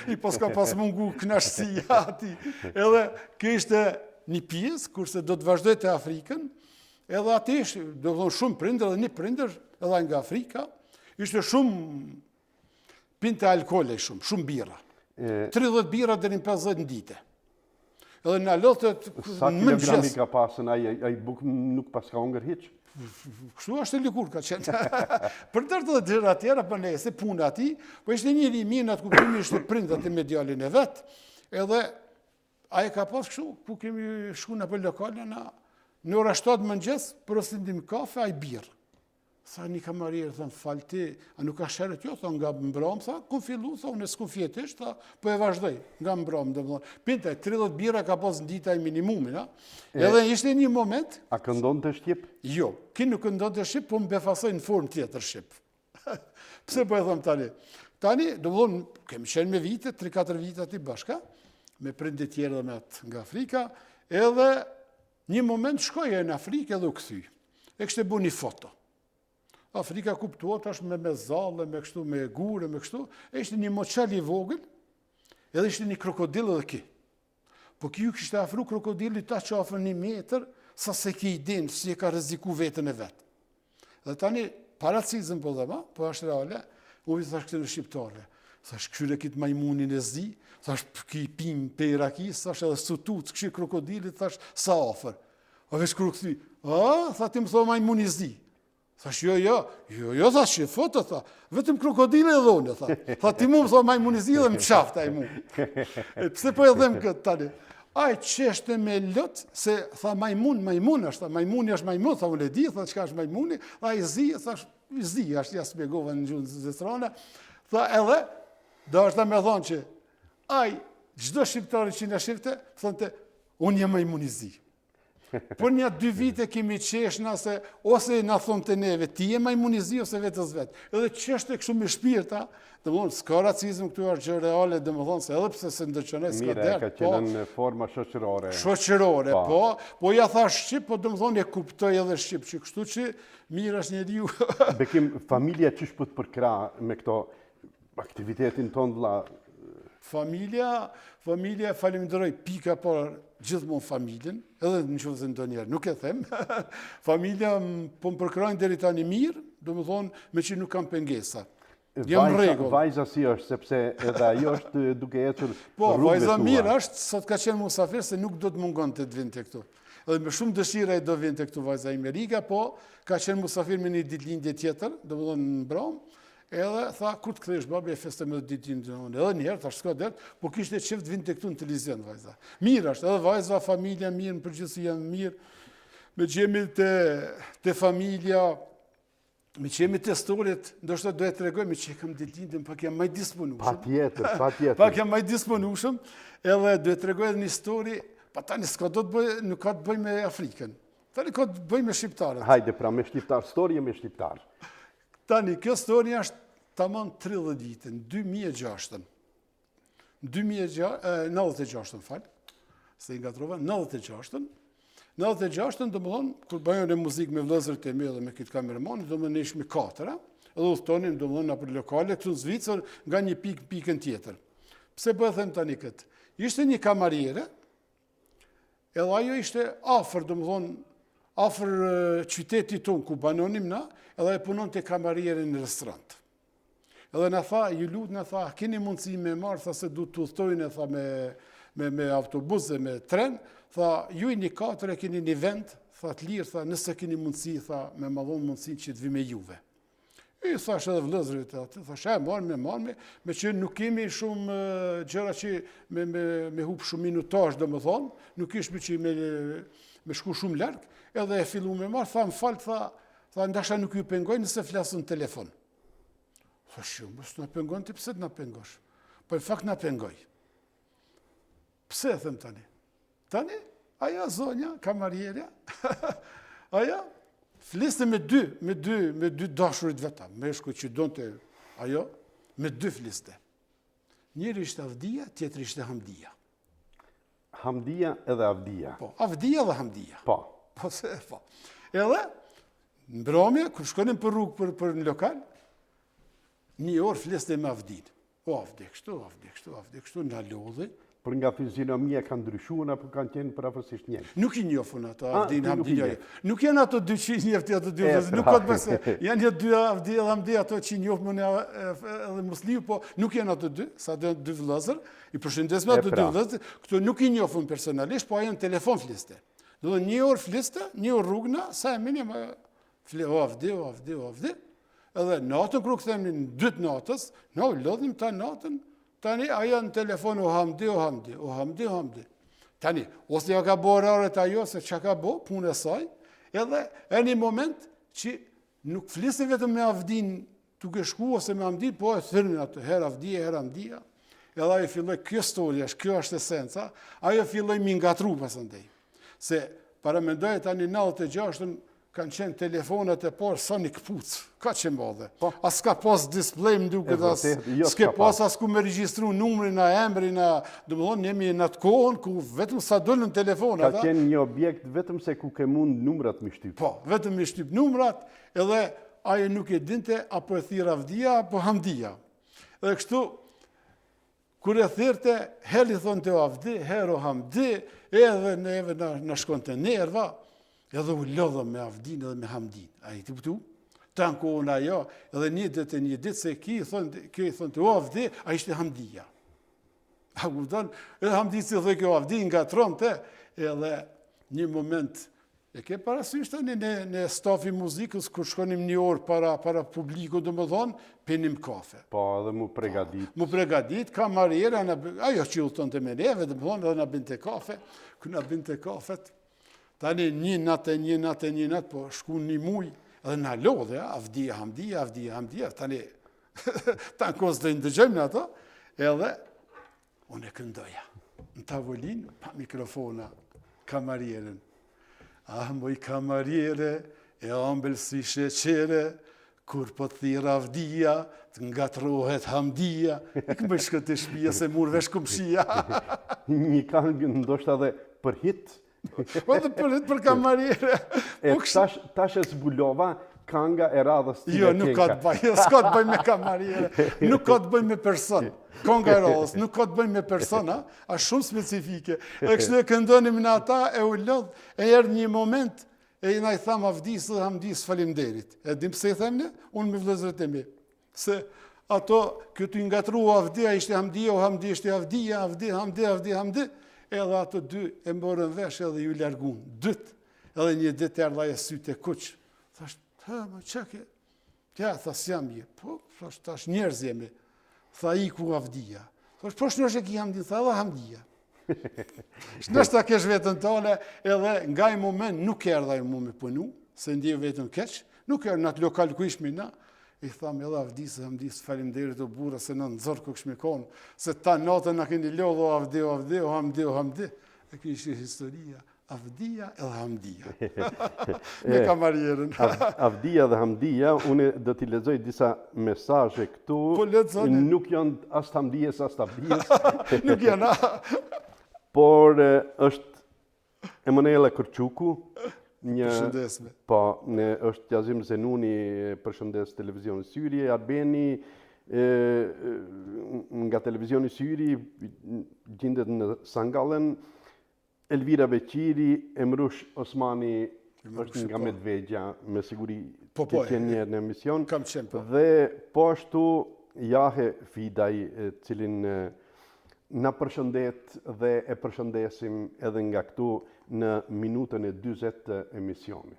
S3: I paska pas mungu kënaqësia ati. Edhe kishte një pjesë, kurse do të vazhdoj të Afrikën, edhe ati ishte, do të thonë shumë prindër dhe një prindër, edhe nga Afrika, ishte shumë pinte alkoole shumë bira. 30 bira deri në 50 në dite. Edhe në lotët
S2: Sa
S3: në
S2: kilogrami
S3: mëngjes.
S2: ka pasën ai buk nuk pas ka hongër hiç?
S3: Kështu është e likur ka qenë. Për tërë të gjëra tjera, për ne, se puna ati, po ishte njëri i mirë në atë kuptimi, ishte prindat e medialin e vetë, edhe ai ka pas kështu, ku kemi shku në për lokale, në ora 7 mëngjes, për ësindim kafe, ai birë. Tha një kamarierë, thënë, falë ti, a nuk ka shërët jo, tha nga mbram, tha, ku fillu, tha, unë s'ku fjetisht, tha, po e vazhdoj, nga mbram, dhe më thonë. Pintaj, 30 bira ka pas në dita i minimumin, edhe ishte një moment.
S2: A këndon të Shqip?
S3: Jo, ki nuk këndon të Shqip, po më befasoj në formë tjetër Shqip. Pse po e thëmë tani? Tani, do më thonë, kemi qenë me vite, 3-4 vite ati bashka, me prindit tjerë dhe me atë nga Afrika, edhe një moment shkoja në Afrikë edhe u këthy. E kështë e bu një foto. Afrika kuptuat është me zallë, me kështu, me gure, me kështu, e ishte një moçal i vogël, edhe ishte një krokodil edhe ki. Po ki ju kishte afru krokodilit ta që afër 1 metër, sa se ki i din, si e ka rreziku vetën e vetë. Dhe tani, paracizëm po dhe ma, po është reale, u i thash këtë në shqiptare, thash këshyre kitë majmunin e zi, thash ki pim pe i rakis, thash edhe sutut, këshyre krokodilit, thash sa afër. A vesh kërë këthi, tha ti më thoi majmun i zi. Thash, jo, thash, që foto, tha, vetëm krokodile e dhone, tha, ti mu më thoi majmun i zi dhe më qafta i mu. Pse po e dhem këtë tani? Ai qeshte me lot, se tha majmun është, tha, majmuni është majmun, tha, unë e di, tha, qka është majmuni, tha, i zi, thash, i zi, ashtë ja spjegova në gjuhën zestrane, tha, edhe, do është da me thonë që, ai, gjdo shqiptari që në shqipte, thonte, unë jam majmun i zi. Por një 2 vite kemi qeshna se, ose në thonë të neve, ti e majmunizi ose vetës vetë. Edhe qeshte kështu me shpirta, dhe më thonë, s'ka racizm këtu është gjë reale, dhe më thonë, se edhe pse se ndëqënej s'ka derë.
S2: Mire, ka qenë në forma shoqërore.
S3: Shoqërore, po ja tha Shqip, po dhe më thonë, e kuptoj edhe Shqip, që kështu që mirë është njeriu.
S2: Bekim, familja qysh pët përkra me këto aktivitetin tonë vlla?
S3: Familja falimderoj pika por gjithmonë familjen, edhe në qëfë se ndonjerë, nuk e them. Familja po më përkrajnë deri tani mirë, do më thonë me që nuk kam pengesa. Jam rregull.
S2: Vajza si është, sepse edhe ajo është duke ecur
S3: Po,
S2: rrugëve
S3: vajza
S2: tua.
S3: mirë është, sot ka qenë musafir, se nuk do të mungon të vinte këtu. Edhe me shumë dëshira e do vinte këtu vajza Amerika, po ka qenë musafir me një ditëlindje tjetër, do më thonë në Bram, edhe tha, kur të kthesh babi e feste me ditëlindje, edhe njëherë, thash s'ka det, po kishte qef të vinte këtu në televizion vajza. Mirë është, edhe vajza, familja mirë, në përgjithësi janë mirë, me që jemi të familja, me që jemi të storit, ndoshta do e të regojme që kam ditëlindjen, pak jam maj disponushëm.
S2: Patjetër.
S3: Pak jam maj disponushëm, edhe do e të regoj edhe një story, pa tani s'ka do të bëj, nuk ka të bëj me Afrikën. Tani ka të bëj me shqiptarët.
S2: Hajde, pra me shqiptar, story me shqiptar.
S3: Tani, kjo story është tamam 30 vite, në 2006. 96, falë, se i nga trova, 96. 96, do më thonë, kur bëjën e muzikë me vlëzërët e me dhe me këtë kamermani, do më neshme 4, edhe uthtonin, do më thonë, në për lokale, këtu në Zvicër, nga një pikën tjetër. Pse po e them tani këtë? Ishte një kamariere, edhe ajo ishte afër, do më thonë, afër qytetit tonë, ku banonim na, edhe e punon të kamariere në restorant. Edhe në tha, ju lutë në tha, keni mundësi me marë, tha se du të udhtojnë, tha me autobus dhe me tren, tha, ju i një 4 e keni një vend, tha të lirë, tha, nëse keni mundësi, tha, me madhon mundësi që të vi me juve. I thash edhe vëllezërit atë, thash e marrme, me që nuk kemi shumë gjëra që me hup shumë minutash, do më thonë, nuk ishme që me shku shumë larg, edhe e fillu me marrë, tha më falë, tha Tha, ndasha nuk ju pengoj nëse flasën në telefon. Tha, shumë, mos në pengon ti, pse të na pengosh? Po në fakt na pengoj. Pse, them tani? Tani, aja zonja, kamarierja, aja, fliste me dy dashurit veta, meshku që donte ajo, me dy fliste. Njëri ishte Avdia, tjetri ishte Hamdia.
S2: Hamdia edhe Avdia.
S3: Po, Avdia dhe Hamdia.
S2: Po.
S3: Po, se, po. Edhe, në mbrëmje, kër shkonim për rrugë për në lokal, një orë fliste me Avdin. O, Avdi, kështu, nga lodhi.
S2: Për nga fizionomia kanë ndryshuar apo kanë qenë përafërsisht njëjtë?
S3: Nuk i njofun ato Avdin, Hamdin. Nuk janë ato dy që i njefti ato dy vëzë. Nuk këtë bëse, janë një dy Avdi dhe Hamdi ato që i njofë më edhe musliu, po nuk janë ato dy, sa dy vëllezër, i përshëndes me ato dy vëllezër, këto nuk i njofun personalisht, po ajo në telefon fliste. Do dhe një orë fliste, një orë rrugna, sa e minim, o Avdi, edhe natën kërë këthemi në dytë natës, na u lodhim ta natën, tani aja në telefon o Hamdi. Tani, ose ja ka bo raret ajo, se që ka bo, punë e saj, edhe e një moment që nuk flisin vetëm me Avdin tuk e shku, ose me Hamdin, po e thërmin atë, her Hamdia, edhe ajo filloj, kjo storja, kjo është esenca, ajo filloj mi ngatru pasëndej. Se paramendoj tani 96-ën, kanë qenë telefonat e parë sa një këpucë, ka që mbadhe. As ka pas display më duke, s'ke pas as ku me registru numrin, a emrin, dhe më thonë, jemi në atë kohën ku vetëm sa dole në telefonat.
S2: Ka qenë një objekt vetëm se ku ke mund numrat mi shtyp.
S3: Po, vetëm mi shtyp numrat, edhe aje nuk e dinte apo e thira Avdia, apo Hamdia. Edhe kështu, kur e thirte, heli thonë të Avdi, hero Hamdi, edhe neve në shkon të nerva, edhe u lodhëm me Avdin edhe me Hamdin. A i të pëtu? Ta në kohën ajo, edhe një ditë se kjo i thonë të Avdi, a ishte Hamdia. A u donë, edhe Hamdi si dhe kjo Avdi nga tronte, edhe një moment, e ke parasysh tani në stafi muzikës, kur shkonim një orë para publiku, dhe më thonë, penim kafe.
S2: Po, edhe mu pregadit.
S3: Mu pregadit, kamarierë, ajo që u thonë të me neve, dhe më thonë, edhe na binte kafe, kër na binte kafet, tani një natë, po shku një muj, edhe na lodhe, Avdia, Hamdia, tani, ta në kosë të ndëgjëm në ato, edhe, unë e këndoja, në tavolin, pa mikrofona, kamarierën. Ah, moj kamariere, e ambel si sheqere, kur po thira Avdia, të ngatrohet Hamdia, i këmë shkët të shpia se murve shkumshia.
S2: Një kangë ndoshta dhe për hit.
S3: Po dhe për kamariere.
S2: E tash e zbulova kanga e radhës të
S3: Jo, nuk ka të bëj, s'ka të bëj me kamariere, nuk ka të bëj me person. Kanga e radhës, nuk ka të bëj me person, a shumë specifike. E kështu e këndonim në ata, e u lodh, e erë një moment, e na i tham Avdis dhe Hamdis falimderit. E dim pse i themne, unë me vëllezërit e mi. Se ato, këtu i ngatru Avdia, ishte Hamdia, o Hamdi ishte Avdia, Hamdi, edhe ato dy e mborën vesh edhe ju largun, dytë, edhe një ditë erdha e sytë e kuq. Thasht, më qëke, ja, thas jam je, po, thash njerëz jemi, tha i ku Avdia. Thasht, po shnosh e ki Hamdi, tha edhe Hamdia. Shnosh ta kesh vetën tone, edhe nga i moment nuk erdha i mu me punu, se ndje vetën keq, nuk erdha në atë lokal ku ishmi na, i tham edhe Avdis, falimderit o bura, se në nëzorë ku këshme konë, se ta natën në keni lodho Hamdi, e kështë historia, Avdia edhe Hamdia. Me kamarierën.
S2: Avdia dhe Hamdia, unë do t'i lexoj disa mesazhe këtu, nuk janë as të Hamdijes, as të Avdijes.
S3: Nuk janë.
S2: Por është Emanuela Kërquku,
S3: përshëndesme.
S2: Po, është Gjazim Zenuni, përshëndes televizioni Syri, Arbeni, nga televizioni Syri, gjendet në Sangallen, Elvira Beqiri, Emrush Osmani, është nga Medvegja, me siguri të qenë në emision.
S3: Kam qenë, po.
S2: Dhe po ashtu Jahe Fidaj, cilin na përshëndet dhe e përshëndesim edhe nga këtu në minutën e 20 të emisionit.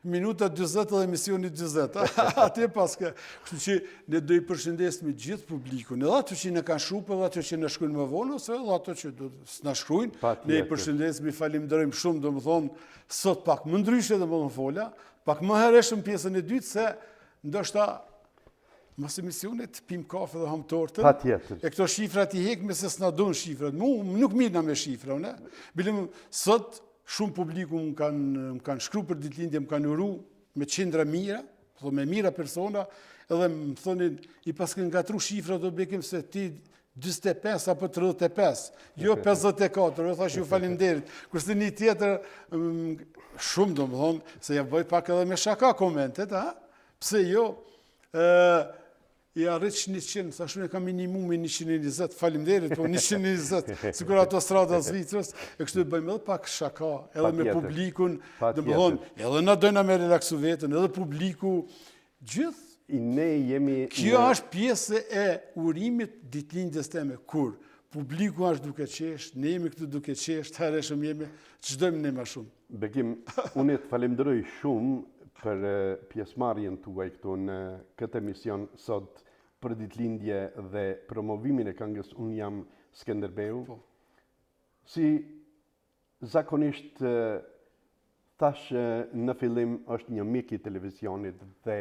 S3: Minuta 20 dhe emisionit 20, atje paske. Kështu që ne do i përshëndesim gjithë publikun, edhe ato që në kanë shupë, edhe ato që në shkrujnë më vonë, ose edhe ato që do në shkrujnë, ne i përshëndesim, i falimderojmë shumë, do më thonë, sot pak më ndryshe dhe më thonë fola, pak më hereshëm pjesën e dytë se ndoshta mas emisionit pim kafe dhe ham tortën.
S2: Patjetër.
S3: E këto shifrat i hekme se s'na don shifrat. Mu nuk mirna me shifra, ne. Bilim sot shumë publiku më kanë shkru për ditëlindje, më kanë uru me qindra mira, me mira persona, edhe më thonin i paske ngatru shifra do bekim se ti 25 apo 35, jo 54, e thash ju falimderit. Kurse një tjetër, shumë do më thonë, se ja bëjt pak edhe me shaka komentet, pse jo, i arrit 100, sa shumë e ka minimumi 120, falimderit, po 120, sikur autostrada Zvicrës, e kështu e bëjmë edhe pak shaka, edhe me publikun, dhe më thonë, edhe na dojna me relaksu vetën, edhe publiku, gjithë, kjo është pjesë e urimit ditëlindjes teme, kur publiku është duke qesh, ne jemi këtu duke qesh, të hereshëm jemi, që dojmë ne ma shumë.
S2: Bekim, unë të falemderoj shumë për pjesëmarrjen tuaj këtu në këtë emision sot për ditëlindje dhe promovimin e këngës Unë jam Skënderbeu. Si zakonisht thash në fillim është një mik i televizionit dhe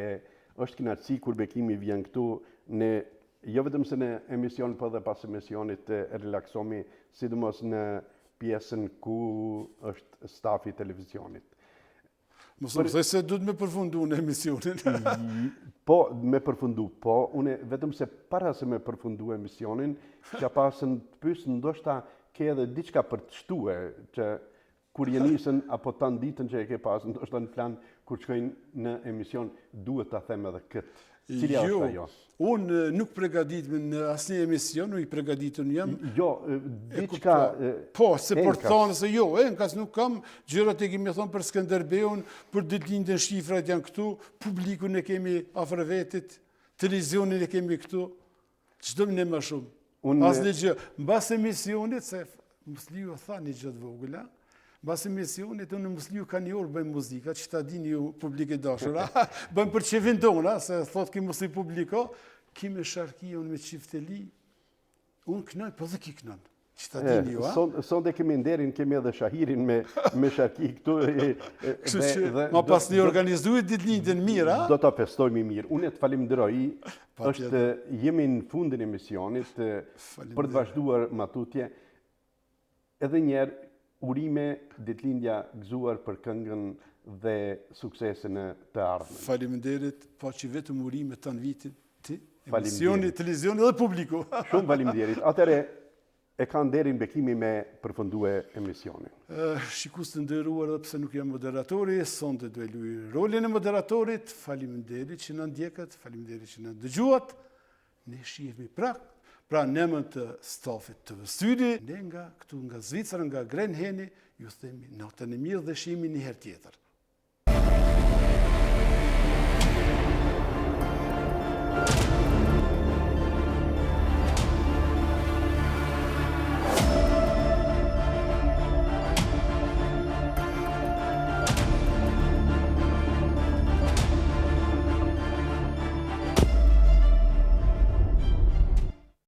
S2: është kënaqësi kur Bekimi vjen këtu ne jo vetëm se në emision po dhe pas emisionit relaksomi, sidomos në pjesën ku është stafi i televizionit.
S3: Mos më thoj se duhet me përfundu në emisionin.
S2: Po, me përfundu, po, une vetëm se para se me përfundu emisionin, që pasën të pysë ndoshta ke edhe diçka për të shtue, që kur jenisën apo tanë ditën që e ke pasë, ndoshta në plan, kur shkojnë në emision, duhet të them edhe këtë. Cilja është ajo?
S3: Unë nuk pregaditme në asnjë emision, nuk i pregaditën jam.
S2: Jo, diçka...
S3: Po, se për të thonë se jo, enkas nuk kam, gjërat e kemi thonë për Skënderbeun, për ditëlindjen shifrat janë këtu, publikun e kemi afër vetit, televizionin e kemi këtu, çdo ne më shumë. Asnjë gjë. Mbas emisionit, se Musliu tha një gjë të vogël, mbas emisionit, unë Musliu ka një orë bëjmë muzika, që ta dini ju publike dashur, bëjmë për qevin tona, se thot ki Musliu publiko, ki me sharki, unë me qifteli, unë kënoj, po dhe ki kënon, që ta dini ju,
S2: Sonde kemi nderin, kemi edhe shahirin me sharki këtu.
S3: Kështu që, ma pas një organizuit ditëlindjen mirë,
S2: do të festojmë mirë. Unë të falimderoj, është jemi në fundin e emisionit, për të vazhduar matutje, edhe njerë, urime ditëlindja gëzuar për këngën dhe suksesin të ardhmen.
S3: Faleminderit, po që vetëm urime të në vitin, ti, emisioni, televizioni dhe publiku.
S2: Shumë faleminderit. Atëre, e ka nderin Bekimi me përfundue emisionin.
S3: Shikus të nderuar edhe pse nuk jam moderatori, sonte do e luaj rolin e moderatorit, faleminderit që na ndjekët, faleminderit që na dëgjuat, ne shihemi pra në emër të stafit të vëstyri, ne nga këtu nga Zvicra, nga Grenheni, ju themi natën e mirë dhe shihemi një herë tjetër.